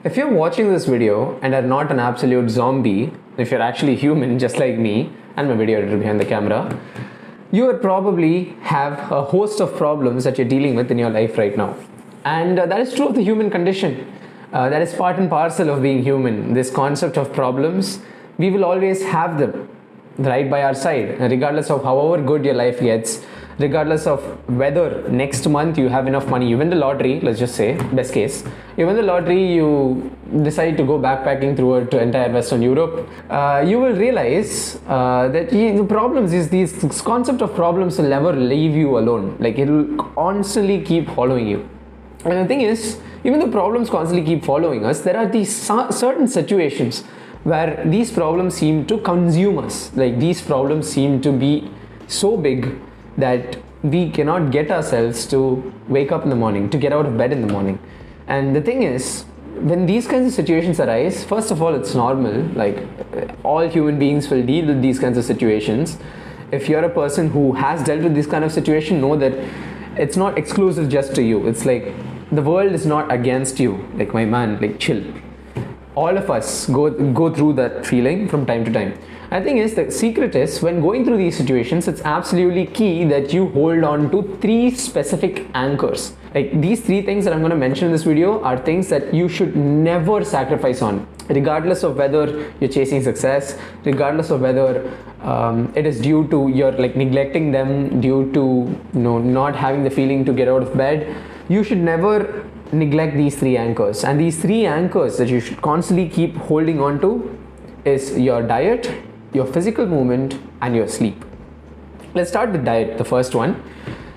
If you're watching this video and are not an absolute zombie, if you're actually human just like me and my video editor behind the camera, you would probably have a host of problems that you're dealing with in your life right now. And that is true of the human condition. That is part and parcel of being human. This concept of problems, we will always have them right by our side, regardless of however good your life gets, regardless of whether next month you have enough money. You win the lottery, let's just say, best case, you win the lottery, you decide to go backpacking through to entire Western Europe, you will realize that the problems is this concept of problems will never leave you alone. Like, it will constantly keep following you. And the thing is, even though problems constantly keep following us, there are these certain situations where these problems seem to consume us. Like, these problems seem to be so big that we cannot get ourselves to wake up in the morning, to get out of bed in the morning. And the thing is, when these kinds of situations arise, first of all, it's normal. Like, all human beings will deal with these kinds of situations. If you're a person who has dealt with this kind of situation, know that it's not exclusive just to you. It's like the world is not against you. Like, my man, like, chill. All of us go through that feeling from time to time. I think the secret is, when going through these situations, it's absolutely key that you hold on to 3 specific anchors. Like, these 3 things that I'm going to mention in this video are things that you should never sacrifice on, regardless of whether you're chasing success, regardless of whether it is due to your neglecting them, due to not having the feeling to get out of bed. You should never neglect these 3 anchors. And these 3 anchors that you should constantly keep holding on to is your diet, your physical movement, and your sleep. Let's start with diet, the first one.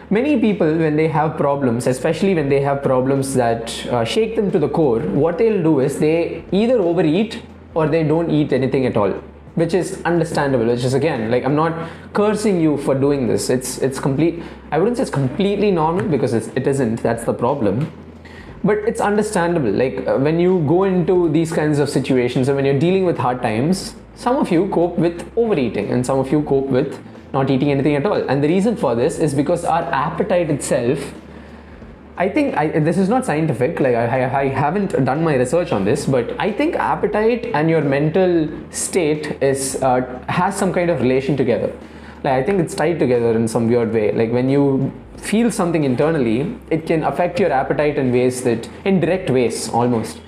Many people, when they have problems, especially when they have problems that shake them to the core, what they'll do is they either overeat or they don't eat anything at all, which is understandable. Which is, again, like, I'm not cursing you for doing this. It's complete. I wouldn't say it's completely normal, because it isn't. That's the problem. But it's understandable. Like, when you go into these kinds of situations and when you're dealing with hard times, some of you cope with overeating and some of you cope with not eating anything at all. And the reason for this is because our appetite itself, I think, this is not scientific, like I haven't done my research on this, but I think appetite and your mental state has some kind of relation together. Like, I think it's tied together in some weird way. Like, when you feel something internally, it can affect your appetite in direct ways almost.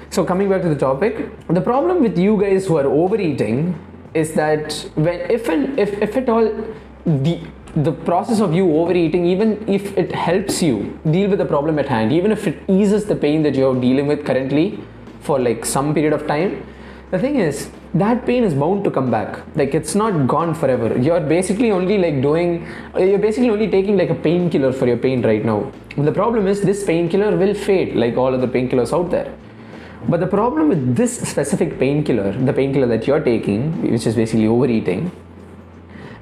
So, coming back to the topic, the problem with you guys who are overeating is that if at all the process of you overeating, even if it helps you deal with the problem at hand, even if it eases the pain that you're dealing with currently for like some period of time, the thing is, that pain is bound to come back. Like, it's not gone forever. You're basically only taking like a painkiller for your pain right now. The problem is, this painkiller will fade like all other painkillers out there. But the problem with this specific painkiller, the painkiller that you're taking, which is basically overeating,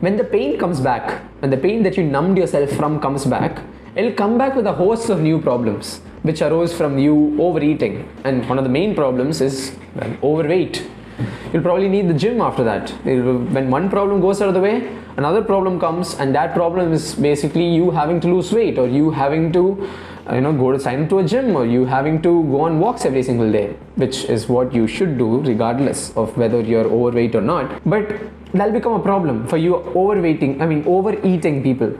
when the pain comes back, when the pain that you numbed yourself from comes back, it'll come back with a host of new problems which arose from you overeating. And one of the main problems is overweight. You'll probably need the gym after that. When one problem goes out of the way, another problem comes, and that problem is basically you having to lose weight, or you having to go to sign up to a gym, or you having to go on walks every single day, which is what you should do regardless of whether you're overweight or not. But that'll become a problem for you overeating people.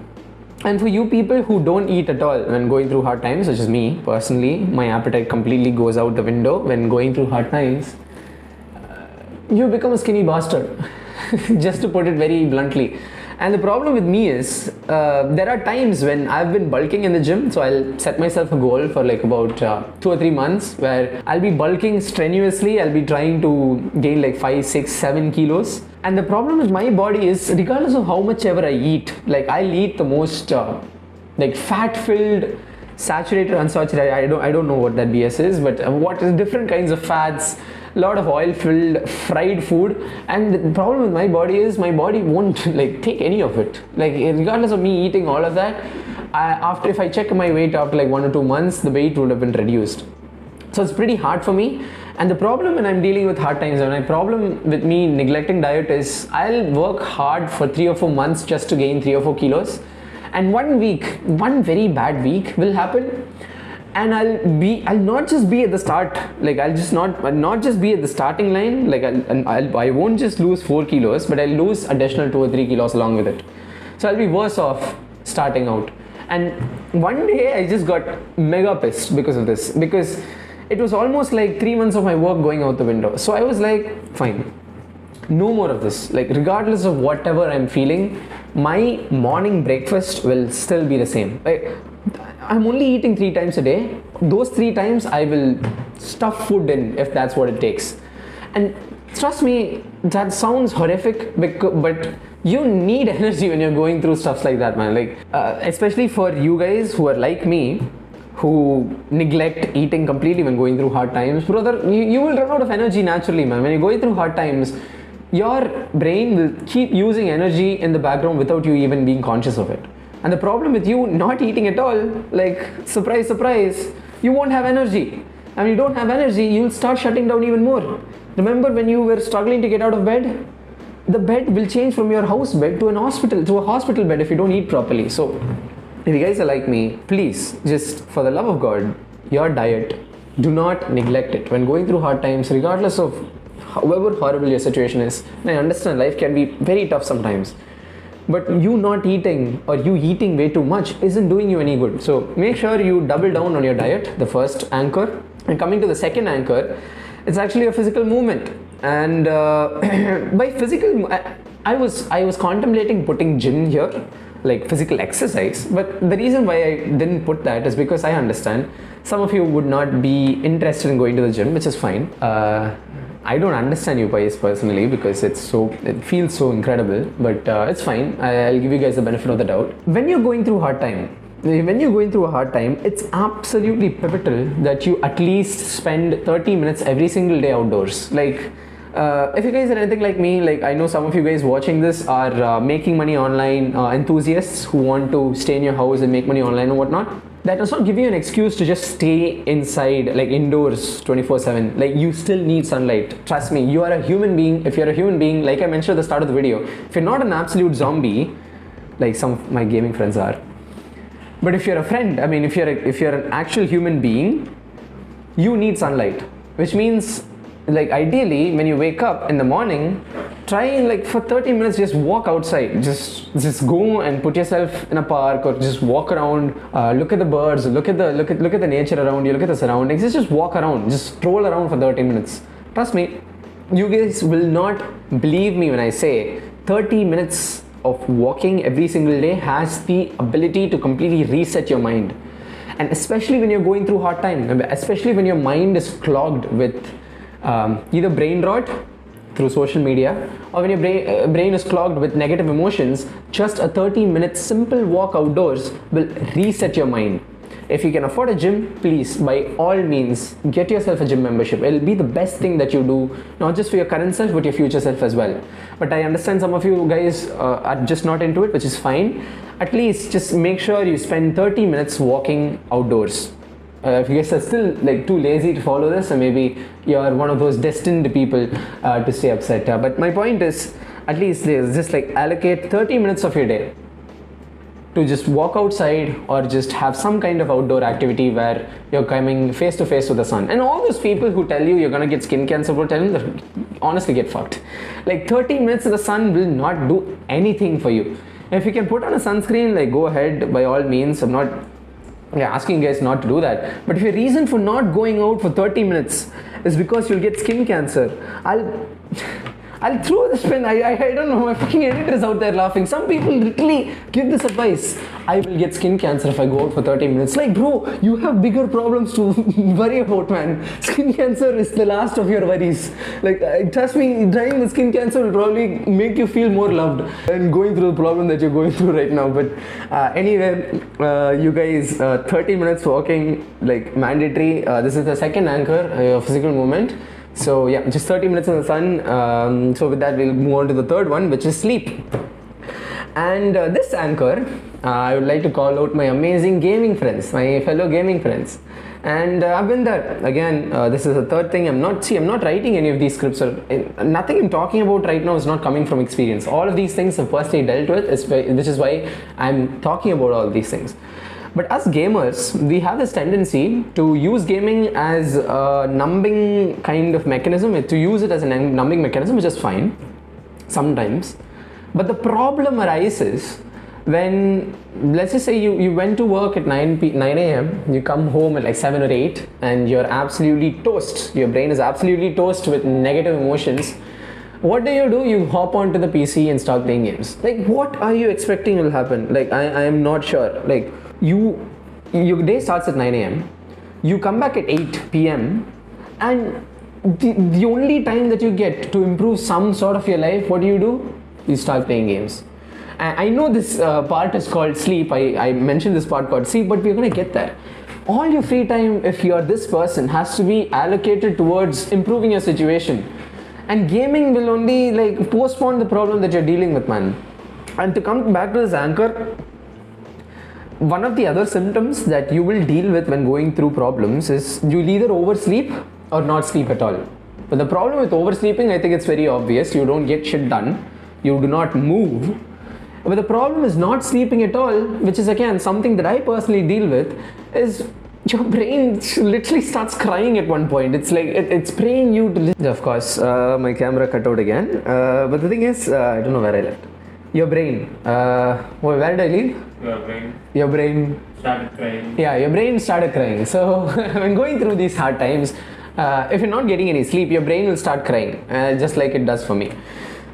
And for you people who don't eat at all when going through hard times, such as me personally, my appetite completely goes out the window when going through hard times. You become a skinny bastard, just to put it very bluntly. And the problem with me is, there are times when I've been bulking in the gym, so I'll set myself a goal for like about 2 or 3 months where I'll be bulking strenuously. I'll be trying to gain like 5, 6, 7 kilos. And the problem with my body is, regardless of how much ever I eat, like, I'll eat the most fat-filled, saturated, unsaturated, I don't know what that BS is, but what is different kinds of fats, a lot of oil-filled fried food. And the problem with my body is, my body won't like take any of it. Like, regardless of me eating all of that, if I check my weight after like 1 or 2 months, the weight would have been reduced. So it's pretty hard for me. And the problem when I'm dealing with hard times, and my problem with me neglecting diet is, I'll work hard for 3 or 4 months just to gain 3 or 4 kilos. And one very bad week will happen, and I'll not just be at the start, like I'll not just be at the starting line, like I won't just lose 4 kilos, but I'll lose additional 2 or 3 kilos along with it. So I'll be worse off starting out. And one day I just got mega pissed because of this, because it was almost like 3 months of my work going out the window. So I was like, fine, no more of this. Like, regardless of whatever I'm feeling, my morning breakfast will still be the same. Like, I'm only eating 3 times a day. Those 3 times I will stuff food in if that's what it takes. And trust me, that sounds horrific, but you need energy when you're going through stuff like that, man. Like, especially for you guys who are like me, who neglect eating completely when going through hard times, brother, you will run out of energy naturally, man. When you're going through hard times, your brain will keep using energy in the background without you even being conscious of it. And the problem with you not eating at all, like, surprise, surprise, you won't have energy. And when you don't have energy, you'll start shutting down even more. Remember when you were struggling to get out of bed? The bed will change from your house bed to a hospital bed if you don't eat properly. So if you guys are like me, please, just for the love of God, your diet, do not neglect it when going through hard times, regardless of however horrible your situation is. And I understand life can be very tough sometimes, but you not eating or you eating way too much isn't doing you any good. So make sure you double down on your diet, the first anchor. And coming to the second anchor, it's actually a physical movement. And by physical, I was contemplating putting gym here, like physical exercise, but the reason why I didn't put that is because I understand some of you would not be interested in going to the gym, which is fine. I don't understand you guys personally because it feels so incredible, but it's fine. I'll give you guys the benefit of the doubt. When you're going through a hard time, it's absolutely pivotal that you at least spend 30 minutes every single day outdoors. Like, if you guys are anything like me, like I know some of you guys watching this are making money online enthusiasts who want to stay in your house and make money online and whatnot. That does not give you an excuse to just stay inside, like indoors 24/7. Like, you still need sunlight. Trust me, you are a human being. If you're a human being, like I mentioned at the start of the video, if you're not an absolute zombie, like some of my gaming friends are, but if you're a friend, I mean, if you're an actual human being, you need sunlight, which means, like, ideally when you wake up in the morning, try and, like, for 30 minutes just walk outside. Just go and put yourself in a park or just walk around, look at the birds, look at the nature around you, look at the surroundings. Just walk around, just stroll around for 30 minutes. Trust me, you guys will not believe me when I say 30 minutes of walking every single day has the ability to completely reset your mind. And especially when you're going through hard time, especially when your mind is clogged with either brain rot through social media, or when your brain is clogged with negative emotions, just a 30-minute simple walk outdoors will reset your mind. If you can afford a gym, please, by all means, get yourself a gym membership. It'll be the best thing that you do, not just for your current self, but your future self as well. But I understand some of you guys are just not into it, which is fine. At least just make sure you spend 30 minutes walking outdoors. If you guys are still, like, too lazy to follow this, or maybe you're one of those destined people to stay upset. But my point is, at least just like allocate 30 minutes of your day to just walk outside or just have some kind of outdoor activity where you're coming face to face with the sun. And all those people who tell you you're gonna get skin cancer, will tell you, honestly, get fucked. Like, 30 minutes in the sun will not do anything for you. If you can put on a sunscreen, like, go ahead, by all means. I'm not asking you guys not to do that, but if your reason for not going out for 30 minutes is because you'll get skin cancer, I'll throw this pen. I don't know, my fucking editor is out there laughing. Some people literally give this advice: I will get skin cancer if I go out for 30 minutes. Like, bro, you have bigger problems to worry about, man. Skin cancer is the last of your worries. Like, trust me, dying with skin cancer will probably make you feel more loved than going through the problem that you're going through right now. But anyway, you guys, 30 minutes walking, like, mandatory. This is the second anchor, physical movement. So yeah, just 30 minutes in the sun. So with that, we'll move on to the third one, which is sleep. And this anchor, I would like to call out my amazing gaming friends, my fellow gaming friends. And I've been there. Again, this is the third thing. I'm not writing any of these scripts. Or nothing I'm talking about right now is not coming from experience. All of these things I've personally dealt with, which is why I'm talking about all of these things. But us gamers, we have this tendency to use gaming as a numbing kind of mechanism, to use it as a numbing mechanism, which is fine sometimes. But the problem arises when, let's just say you went to work at 9 a.m, you come home at like 7 or 8 and you're absolutely toast. Your brain is absolutely toast with negative emotions. What do? You hop onto the PC and start playing games. Like, what are you expecting will happen? Like, I am not sure. Like, your day starts at 9 a.m, you come back at 8 p.m, and the only time that you get to improve some sort of your life, what do? You start playing games. I know this part is called sleep. I mentioned this part called sleep, but we're going to get there. All your free time, if you're this person, has to be allocated towards improving your situation. And gaming will only like postpone the problem that you're dealing with, man. And to come back to this anchor, one of the other symptoms that you will deal with when going through problems is you'll either oversleep or not sleep at all. But the problem with oversleeping, I think it's very obvious. You don't get shit done. You do not move. But the problem is not sleeping at all, which is again something that I personally deal with, is your brain literally starts crying at one point. It's like it's praying you to listen. Of course, my camera cut out again. But the thing is, I don't know where I left. Your brain. Where did I leave? Your brain started crying. Yeah, your brain started crying. So when going through these hard times, if you're not getting any sleep, your brain will start crying, just like it does for me.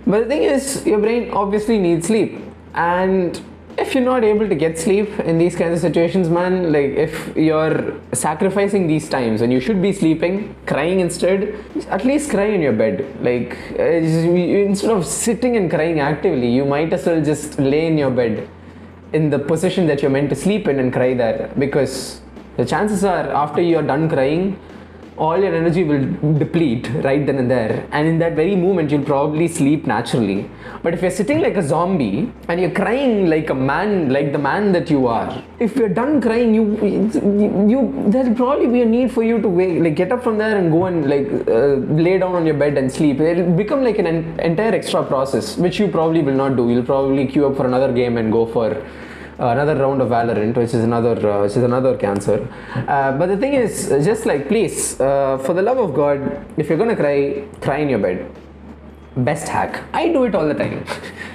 But the thing is, your brain obviously needs sleep. And if you're not able to get sleep in these kinds of situations, man, like if you're sacrificing these times and you should be sleeping, crying instead, at least cry in your bed. Like instead of sitting and crying actively, you might as well just lay in your bed in the position that you're meant to sleep in and cry there, because the chances are after you're done crying, all your energy will deplete right then and there, and in that very moment you'll probably sleep naturally. But if you're sitting like a zombie and you're crying like a man, like the man that you are, if you're done crying, there'll probably be a need for you to wake, like get up from there and go and like lay down on your bed and sleep. It'll become like an entire extra process, which you probably will not do. You'll probably queue up for another game and go for another round of Valorant, which is another cancer. But the thing is, just like, please, for the love of God, if you're gonna cry in your bed. Best hack. I do it all the time.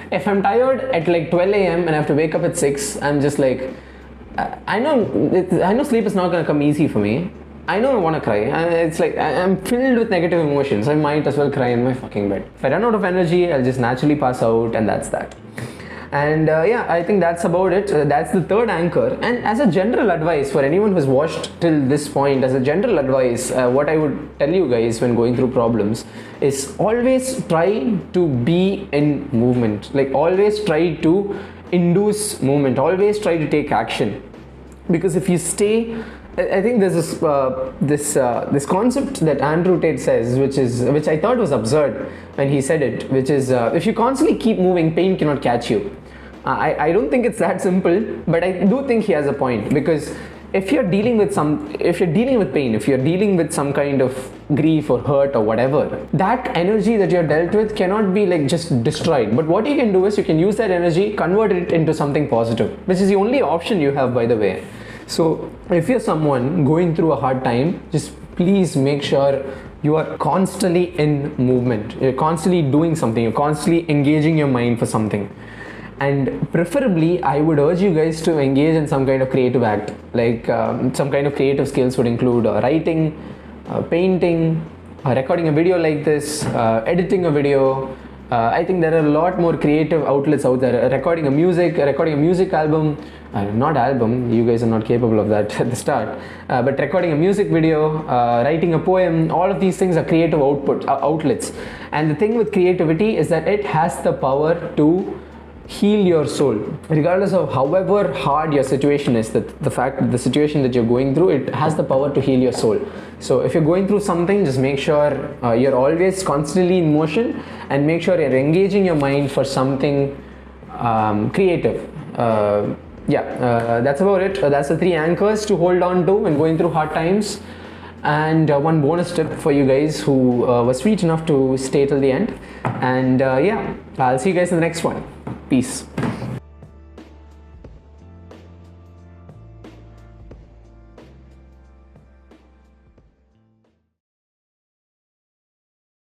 If I'm tired at like 12 a.m. and I have to wake up at 6, I'm just like, I know sleep is not gonna come easy for me. I know I want to cry. It's like I'm filled with negative emotions. I might as well cry in my fucking bed. If I run out of energy, I'll just naturally pass out, and that's that. And yeah, I think that's about it. That's the third anchor. And as a general advice for anyone who's watched till this point, as a general advice, what I would tell you guys when going through problems is always try to be in movement. Like always try to induce movement. Always try to take action. Because if you stay, I think there's this concept that Andrew Tate says, which I thought was absurd when he said it, which is if you constantly keep moving, pain cannot catch you. I don't think it's that simple, but I do think he has a point, because if you're dealing with pain, if you're dealing with some kind of grief or hurt or whatever, that energy that you're dealt with cannot be like just destroyed. But what you can do is you can use that energy, convert it into something positive, which is the only option you have, by the way. So if you're someone going through a hard time, just please make sure you are constantly in movement. You're constantly doing something. You're constantly engaging your mind for something. And preferably, I would urge you guys to engage in some kind of creative act. Like some kind of creative skills would include writing, painting, recording a video like this, editing a video. I think there are a lot more creative outlets out there. Recording a music album, not album, you guys are not capable of that at the start, but recording a music video, writing a poem, all of these things are creative outlets. And the thing with creativity is that it has the power to heal your soul, regardless of however hard your situation is. The situation that you're going through, it has the power to heal your soul. So if you're going through something, just make sure you're always constantly in motion, and make sure you're engaging your mind for something creative. That's about it. That's the 3 anchors to hold on to when going through hard times. And one bonus tip for you guys who were sweet enough to stay till the end. And yeah, I'll see you guys in the next one. Peace.